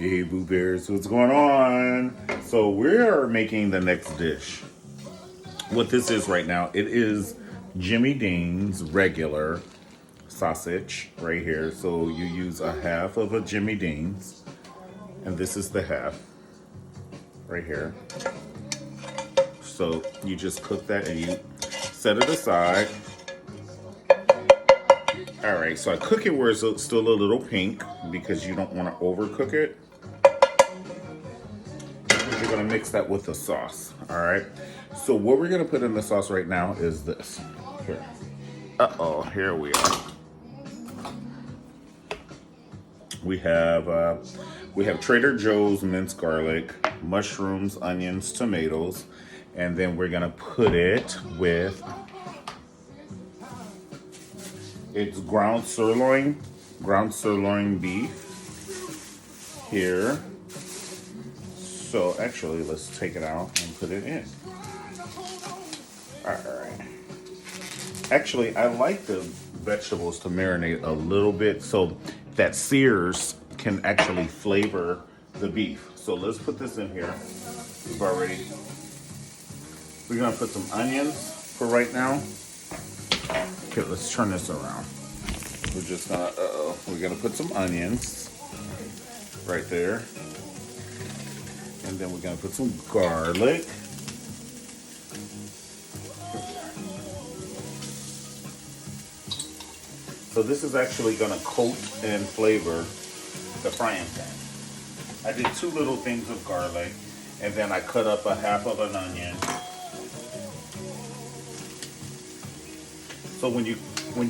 Hey Boo Bears, what's going on? So we're making the next dish. What this is right now, it is Jimmy Dean's regular sausage right here. So you use a half of a Jimmy Dean's, and this is the half right here. So you just cook that and you set it aside. All right, so I cook it where it's still a little pink because you don't want to overcook it. You're gonna mix that with the sauce, all right? So what we're gonna put in the sauce right now is this. Here. Uh-oh, here we are. We have Trader Joe's minced garlic, mushrooms, onions, tomatoes, and then we're gonna put it with, it's ground sirloin beef here. So actually, let's take it out and put it in. All right. Actually, I like the vegetables to marinate a little bit so that sears can actually flavor the beef. So let's put this in here. We're gonna put some onions for right now. Okay, let's turn this around. We're gonna put some onions right there. And then we're gonna put some garlic. So this is actually gonna coat and flavor the frying pan. I did 2 little things of garlic, and then I cut up a half of an onion. So when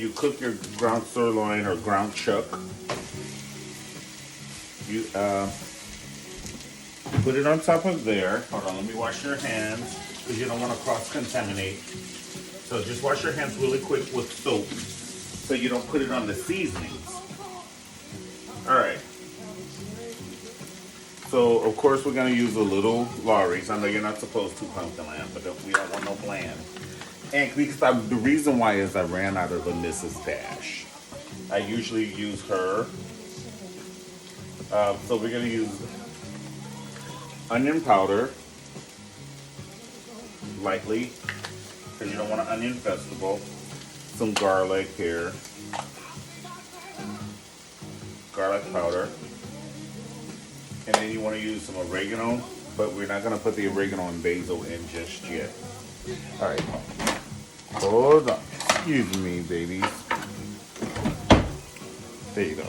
you cook your ground sirloin or ground chuck, you put it on top of there. Hold on, let me wash your hands because you don't want to cross-contaminate. So just wash your hands really quick with soap so you don't put it on the seasonings. All right. So of course we're gonna use a little Lawry's. I know you're not supposed to, Pumpkin Land, but we don't want no bland. And because the reason why is I ran out of the Mrs. Dash. I usually use her. So we're gonna use onion powder, lightly, because you don't want an onion festival. Some garlic here, garlic powder, and then you want to use some oregano, but we're not gonna put the oregano and basil in just yet. All right, hold on. Excuse me, babies. There you go.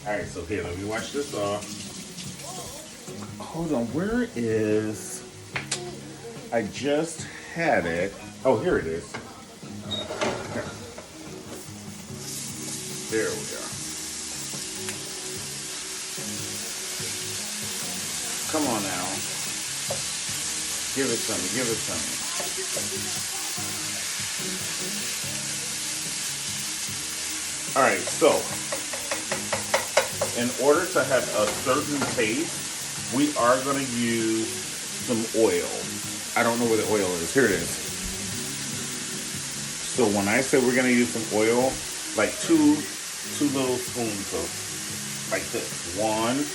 All right, so here, let me wash this off. Hold on, where is, I just had it. Oh, here it is. There we are. Come on now. Give it to me, give it to me. All right, so in order to have a certain taste, we are going to use some oil. I don't know where the oil is. Here it is. So when I say we're going to use some oil, like two little spoons of, like this. 1,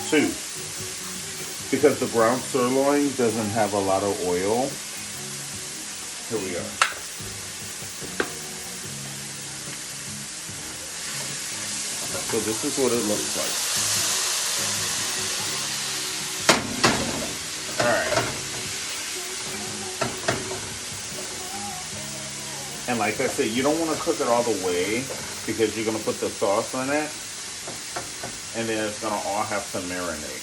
2. Because the ground sirloin doesn't have a lot of oil. Here we are. So this is what it looks like. All right. And like I said, you don't want to cook it all the way because you're going to put the sauce on it. And then it's going to all have to marinate.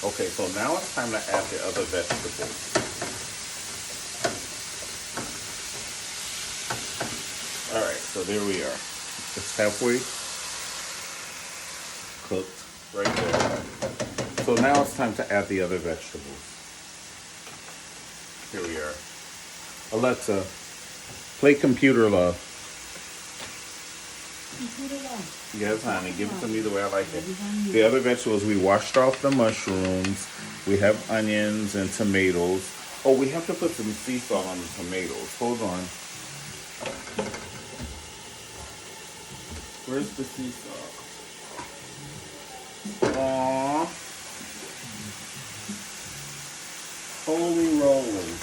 Okay, so now it's time to add the other vegetables. All right, so there we are. It's halfway cooked right there. So now it's time to add the other vegetables. Here we are. Alexa, play Computer Love. Computer Love. Yes, honey, give it to me the way I like it. The other vegetables, we washed off the mushrooms. We have onions and tomatoes. Oh, we have to put some sea salt on the tomatoes. Hold on. Where's the seesaw? Aww. Holy roly.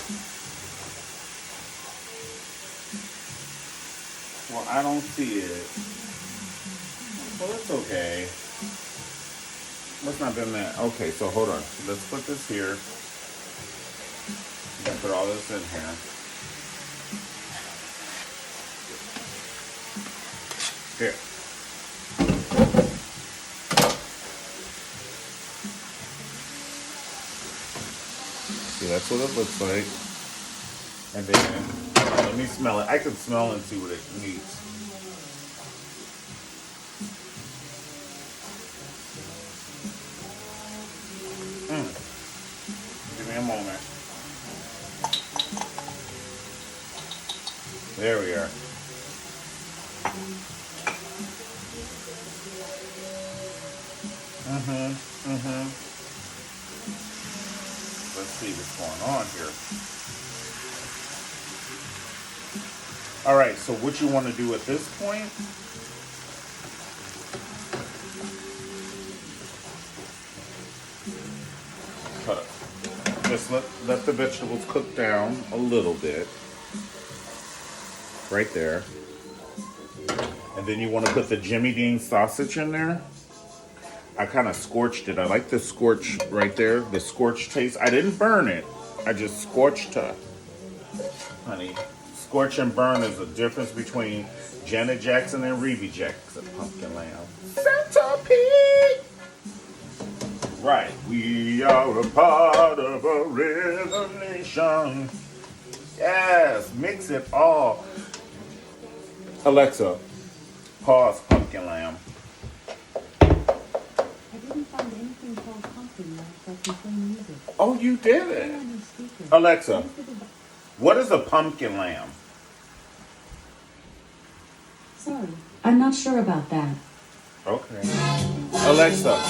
Well, I don't see it. Well, it's okay. Let's not do that. Okay, so hold on. Let's put this here. I'm gonna put all this in here. Here. See, that's what it looks like. And then, let me smell it. I can smell and see what it needs. Give me a moment. There we are. Let's see what's going on here. All right, so what you want to do at this point, just let the vegetables cook down a little bit. Right there. And then you want to put the Jimmy Dean sausage in there. I kind of scorched it. I like the scorch right there, the scorch taste. I didn't burn it. I just scorched her. Honey, scorch and burn is the difference between Janet Jackson and Reby Jackson. Pumpkin lamb. Centipede! Right. We are a part of a rhythm nation. Yes, mix it all. Alexa, pause Pumpkin Lamb. I didn't find anything called Pumpkin Lamb that can play music. Oh, you did it. Alexa, what is a pumpkin lamb? Sorry, I'm not sure about that. Okay. Alexa,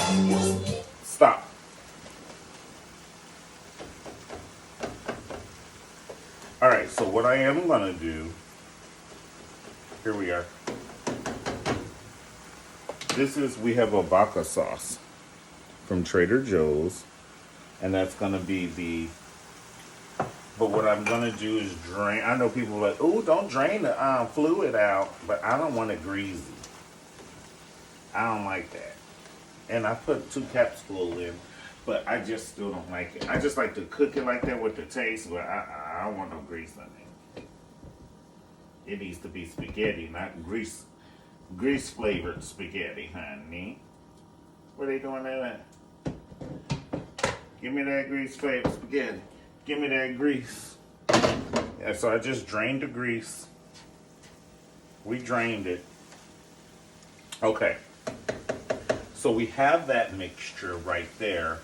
stop. All right, so what I am going to do, here we are. We have a vodka sauce from Trader Joe's, and that's going to be but what I'm going to do is drain. I know people are like, oh, don't drain the fluid out, but I don't want it greasy. I don't like that. And I put 2 capsules in, but I just still don't like it. I just like to cook it like that with the taste, but I don't want no grease in it. It needs to be spaghetti, not grease flavored spaghetti, honey. What are they doing that at? Give me that grease flavored spaghetti. Give me that grease. Yeah, so I just drained the grease. We drained it. Okay. So we have that mixture right there.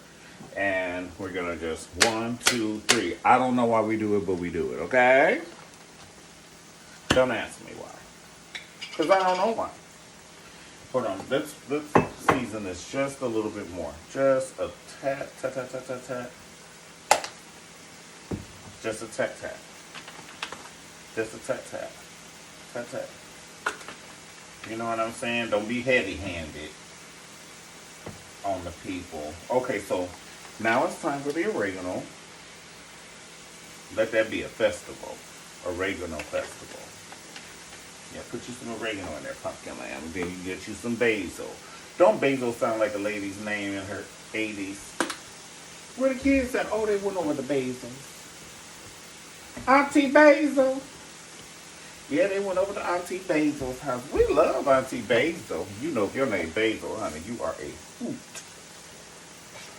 And we're going to just 1, 2, 3. I don't know why we do it, but we do it, okay? Don't ask me why. Because I don't know why. Hold on. Let's season this just a little bit more. Just a tat. Just a tat. Just a tat. Tat. You know what I'm saying? Don't be heavy-handed on the people. Okay, so now it's time for the oregano. Let that be a festival. Oregano festival. Yeah, put you some oregano in there, Pumpkin Lamb. Then you get you some basil. Don't basil sound like a lady's name in her 80s? Where the kids at? Oh, they went over the basil. Auntie Basil. Yeah, they went over to Auntie Basil's house. We love Auntie Basil. You know, if your name Basil, honey, you are a hoot.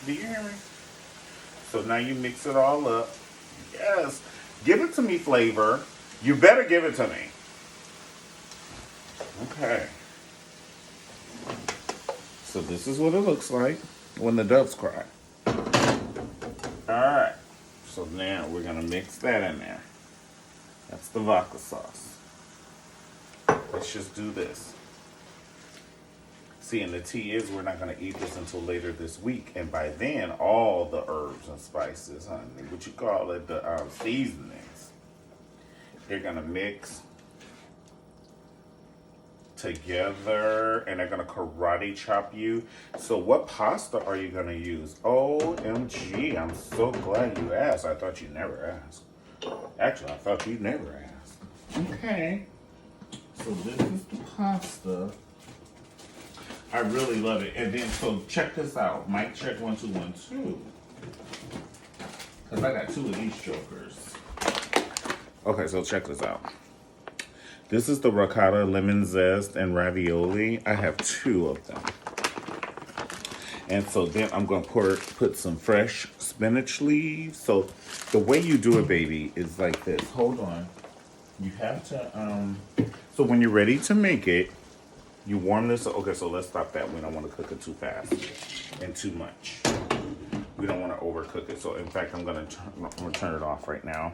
Do you hear me? So now you mix it all up. Yes. Give it to me, Flavor. You better give it to me. Okay. So this is what it looks like when the doves cry. Alright. So now we're going to mix that in there. That's the vodka sauce. Let's just do this. See, and the tea is we're not going to eat this until later this week. And by then, all the herbs and spices, honey, what you call it, the seasonings, they're going to mix together and they're gonna karate chop you. So what pasta are you gonna use? OMG, I'm so glad you asked. I thought you never asked. Actually, I thought you never asked. Okay. So this is the pasta. I really love it. And then, so check this out. Mic check 1 2 1 2. Because I got 2 of these jokers. Okay, so check this out. This is the ricotta, lemon zest, and ravioli. I have 2 of them. And so then I'm going to put some fresh spinach leaves. So the way you do it, baby, is like this. Hold on. You have to, so when you're ready to make it, you warm this. Okay, so let's stop that. We don't want to cook it too fast and too much. We don't want to overcook it. So in fact, I'm gonna turn it off right now.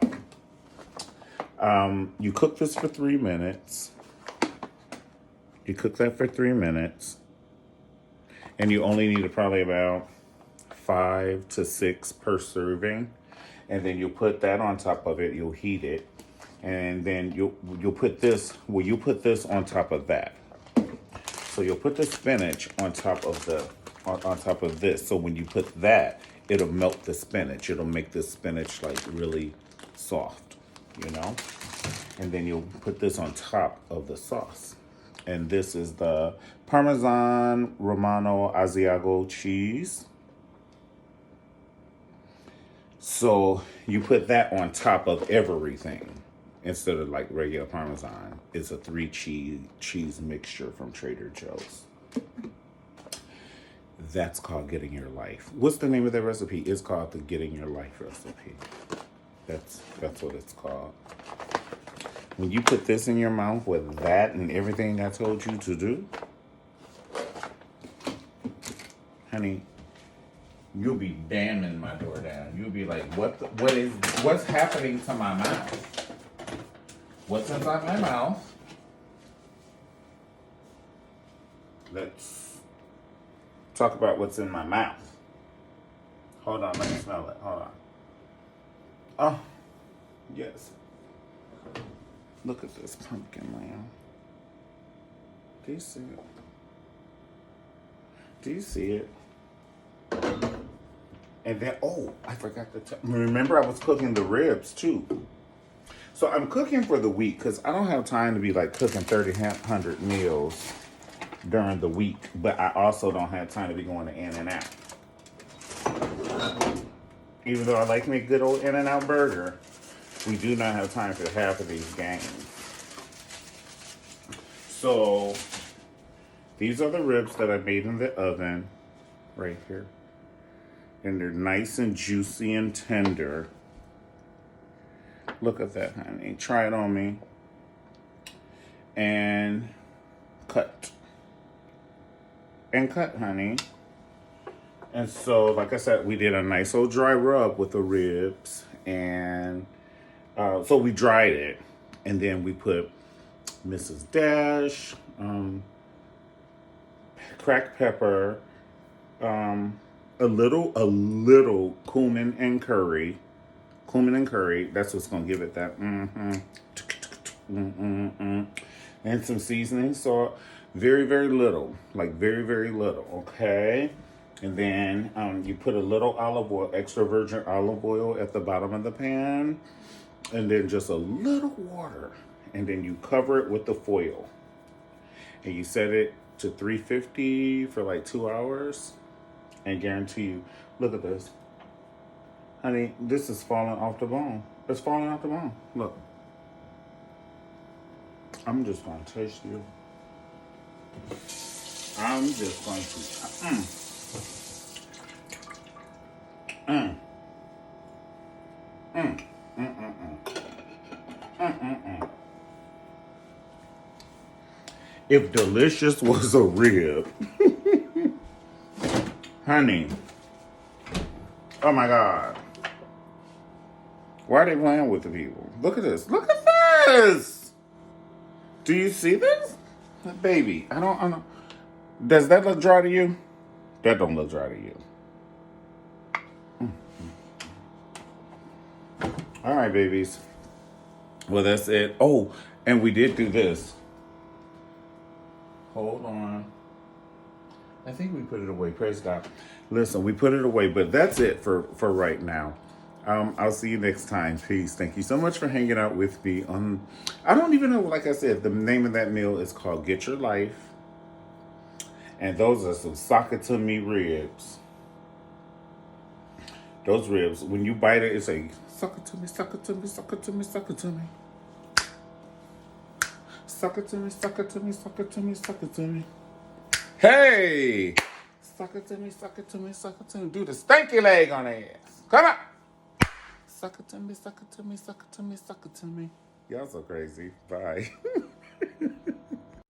You cook this for 3 minutes. You cook that for 3 minutes. And you only need probably about 5 to 6 per serving. And then you'll put that on top of it. You'll heat it. And then you'll put this, well, you put this on top of that. So you'll put the spinach on top of on top of this. So when you put that, it'll melt the spinach. It'll make the spinach like really soft, you know? And then you'll put this on top of the sauce. And this is the Parmesan Romano Asiago cheese. So you put that on top of everything instead of like regular Parmesan. It's a 3 cheese mixture from Trader Joe's. That's called Getting Your Life. What's the name of that recipe? It's called the Getting Your Life recipe. That's what it's called. When you put this in your mouth with that and everything I told you to do, honey, you'll be damming my door down. You'll be like, what's happening to my mouth? What's inside my mouth? Let's talk about what's in my mouth. Hold on, let me smell it. Hold on. Oh, yes. Look at this pumpkin, man. Do you see it? Do you see it? And then, oh, I forgot to remember I was cooking the ribs too. So I'm cooking for the week because I don't have time to be like cooking 3,000 meals during the week. But I also don't have time to be going to In-N-Out. Even though I like to make good old In-N-Out burger, we do not have time for half of these games. So these are the ribs that I made in the oven right here. And they're nice and juicy and tender. Look at that, honey. Try it on me. And cut. And cut, honey. And so, like I said, we did a nice old dry rub with the ribs. And so we dried it. And then we put Mrs. Dash, cracked pepper, a little cumin and curry. Cumin and curry, that's what's gonna give it that and some seasoning salt. Very, very little. Like very, very little, okay? And then you put a little olive oil, extra virgin olive oil at the bottom of the pan. And then just a little water. And then you cover it with the foil. And you set it to 350 for like 2 hours. And guarantee you, look at this. Honey, this is falling off the bone. It's falling off the bone. Look. I'm just going to taste you. I'm just going to... If delicious was a rib, honey, oh my God. Why are they playing with the people? Look at this. Look at this. Do you see this? Baby, I don't. Does that look dry to you? That don't look dry to you. All right, babies. Well, that's it. Oh, and we did do this. Hold on. I think we put it away. Praise God. Listen, we put it away, but that's it for right now. I'll see you next time. Peace. Thank you so much for hanging out with me. I don't even know, like I said, the name of that meal is called Get Your Life. And those are some Sakatumi ribs. Those ribs, when you bite it, it's like, Sakatumi, Sakatumi, Sakatumi, Sakatumi. Sakatumi, Sakatumi, Sakatumi, Sakatumi. Hey! Sakatumi, Sakatumi, Sakatumi. Do the stanky leg on their ass. Come on! Sakatumi, Sakatumi, Sakatumi, Sakatumi. Y'all so crazy. Bye.